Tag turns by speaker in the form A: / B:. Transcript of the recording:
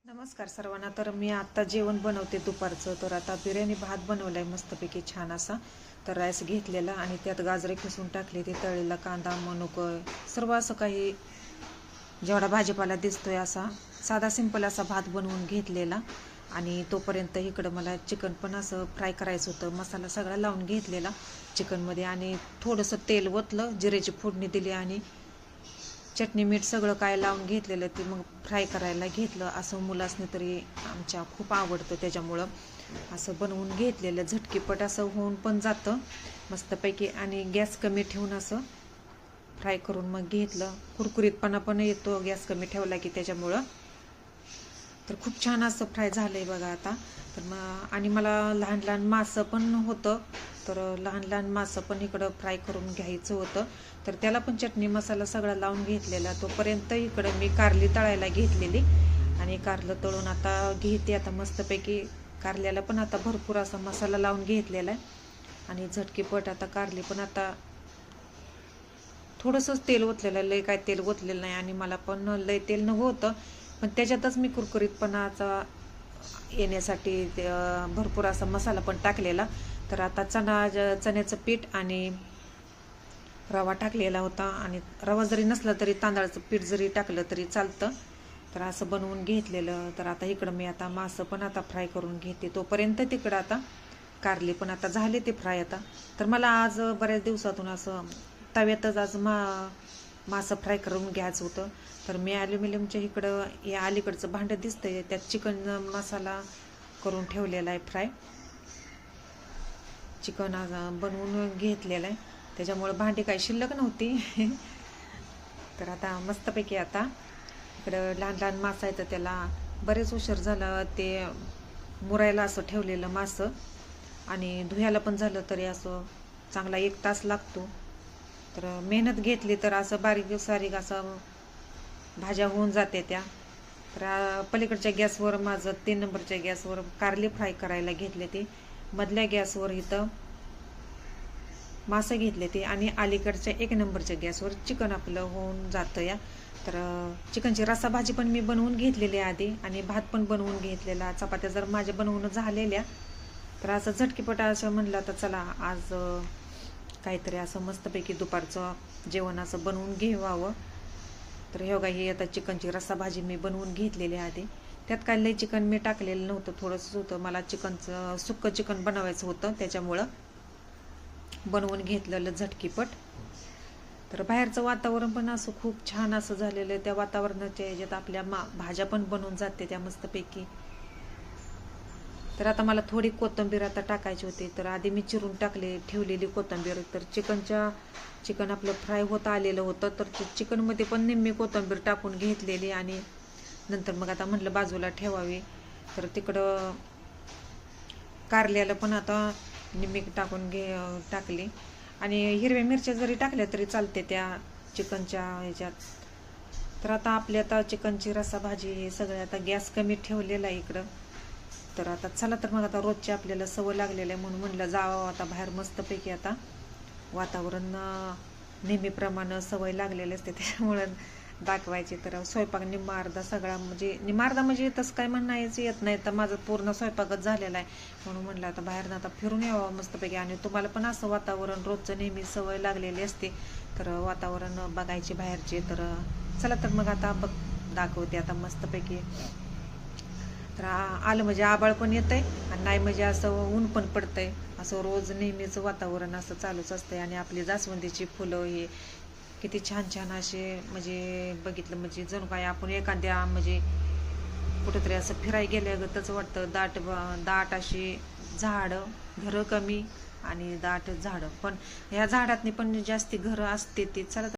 A: नमस्कार सर्वांना. तर मी आता जेवण बनवते दुपारचं. तर आता बिर्याणी भात बनवलाय मस्तपैकी छान असा. तर राईस घेतलेला आणि त्यात गाजरे खिसून टाकले, ते तळलेला कांदा मनुक सर्व असं काही जेवढा भाजीपाला दिसतोय असा साधा सिंपल असा भात बनवून घेतलेला. आणि तोपर्यंत इकडं मला चिकन पण असं फ्राय करायचं होतं. मसाला सगळा लावून घेतलेला चिकनमध्ये आणि थोडंसं तेल ओतलं, जिऱ्याची फोडणी दिली आणि चटणी मीठ सगळं काय लावून घेतलेलं ते मग फ्राय करायला घेतलं. असं मुलासने तरी आमच्या खूप आवडतं, त्याच्यामुळं असं बनवून घेतलेलं. झटकीपट असं होऊन पण जातं मस्तपैकी आणि गॅस कमी ठेवून असं फ्राय करून मग घेतलं. कुरकुरीतपणा पण येतो गॅस कमी ठेवला की त्याच्यामुळं. तर खूप छान असं फ्राय झालंय बघा आता. तर मग आणि मला लहान लहान मासं पण होतं, तर लहान लहान मासं पण इकडं फ्राय करून घ्यायचं होतं. तर त्याला पण चटणी मसाला सगळा लावून घेतलेला. तोपर्यंत इकडं मी कारली तळायला घेतलेली आणि कारलं तळून आता घेते आता मस्तपैकी. कारल्याला पण आता भरपूर असा मसाला लावून घेतलेला आहे आणि झटकीपट आता कारली पण आता थोडंसंच तेल ओतलेलं, लय काय तेल ओतलेलं नाही आणि मला पण लय तेल न होतं, पण त्याच्यातच मी कुरकुरीतपणाचा येण्यासाठी भरपूर असा मसाला पण टाकलेला. तर आता चण्याचं पीठ आणि रवा टाकलेला होता आणि रवा जरी नसला तरी तांदळाचं पीठ जरी टाकलं तरी चालतं. तर असं बनवून घेतलेलं. तर आता इकडं मी आता मासं पण आता फ्राय करून घेते. तोपर्यंत तिकडं आता कारली पण आता झाले ते फ्राय आता. तर मला आज बऱ्याच दिवसातून असं तव्यातच आज मासं फ्राय करून घ्यायचं होतं. तर मी ॲल्युमिनियमच्या इकडं या अलीकडचं भांडं दिसतंय, त्यात चिकन मसाला करून ठेवलेला आहे फ्राय. चिकन आज बनवून घेतलेलं आहे, त्याच्यामुळं भांडी काही शिल्लक नव्हती. तर आता मस्तपैकी आता इकडं लहान लहान मासं आहे, तर त्याला बरेच उशीर झालं ते मुरायला असं ठेवलेलं मासं आणि धुयाला पण झालं तरी असं चांगला 1 तास लागतो. तर मेहनत घेतली तर असं बारीक सारीक असं भाज्या होऊन जाते त्या. तर पलीकडच्या गॅसवर माझं 3 नंबरच्या गॅसवर कारली फ्राय करायला घेतले ते, मधल्या गॅसवर इथं मासं घेतले ते आणि अलीकडच्या 1 नंबरच्या गॅसवर चिकन आपलं होऊन जातं या. तर चिकनची रस्सा भाजी पण मी बनवून घेतलेली आधी आणि भात पण बनवून घेतलेला. चपात्या जर माझ्या बनवून झालेल्या, तर असं झटकीपट असं म्हणलं तर चला आज काहीतरी असं मस्तपैकी दुपारचं जेवण असं बनवून घेवावं. तर हे बघा, ही आता चिकनची रस्सा भाजी मी बनवून घेतलेली आधी. त्यात काय लय चिकन मी टाकलेलं नव्हतं, थोडंसंच होतं. मला चिकनचं सुक्कं चिकन बनवायचं होतं, त्याच्यामुळं बनवून घेतलेलं झटकीपट. तर बाहेरचं वातावरण पण असं खूप छान असं झालेलं आहे. त्या वातावरणाच्या ह्याच्यात आपल्या भाज्या पण बनवून जाते त्या मस्तपैकी. तर आता मला थोडी कोथिंबीर आता टाकायची होती, तर आधी मी चिरून ठेवलेली कोथिंबीर. तर चिकन आपलं फ्राय होत आलेलं होतं, तर चिकनमध्ये पण निम्मी कोथिंबीर टाकून घेतलेली आणि नंतर मग आता म्हटलं बाजूला ठेवावी. तर तिकडं कारल्याला पण आता निम्मी टाकली आणि हिरव्या मिरच्या जरी टाकल्या तरी चालते त्या चिकनच्या ह्याच्यात. तर आता आपली आता चिकनची रस्सा भाजी हे सगळं आता गॅस कमी ठेवलेला आहे इकडं. तर आता चला, तर मग आता रोजची आपल्याला सवय लागलेलं आहे म्हणून म्हणलं जावं आता बाहेर मस्तपैकी. आता वातावरण नेहमीप्रमाणे सवय लागलेली असते, त्याच्यामुळं दाखवायची. तर स्वयंपाक निम्मा अर्धा सगळा म्हणजे तसं काय म्हणायचं येत नाही, तर माझं पूर्ण स्वयंपाकच झालेला आहे. म्हणून म्हणलं आता बाहेरनं आता फिरून यावं मस्तपैकी. आणि तुम्हाला पण असं वातावरण रोजचं नेहमी सवय लागलेली असते, तर वातावरण बघायचे बाहेरचे. तर चला, तर मग आता दाखवते आता मस्तपैकी. तर आलं म्हणजे आबाळ पण येतंय आणि नाही म्हणजे असं ऊन पण पडतंय. असं रोज नेहमीचं वातावरण असं चालूच असतंय. आणि आपली जास्वंदीची फुलं हे किती छान छान असे, म्हणजे बघितलं म्हणजे जणू काय आपण एखाद्या म्हणजे कुठेतरी असं फिरायला गेल्यागतच वाटतं. दाट अशी झाडं, घरं कमी आणि दाट झाडं, पण ह्या झाडातनी पण जास्ती घरं असते ती. चला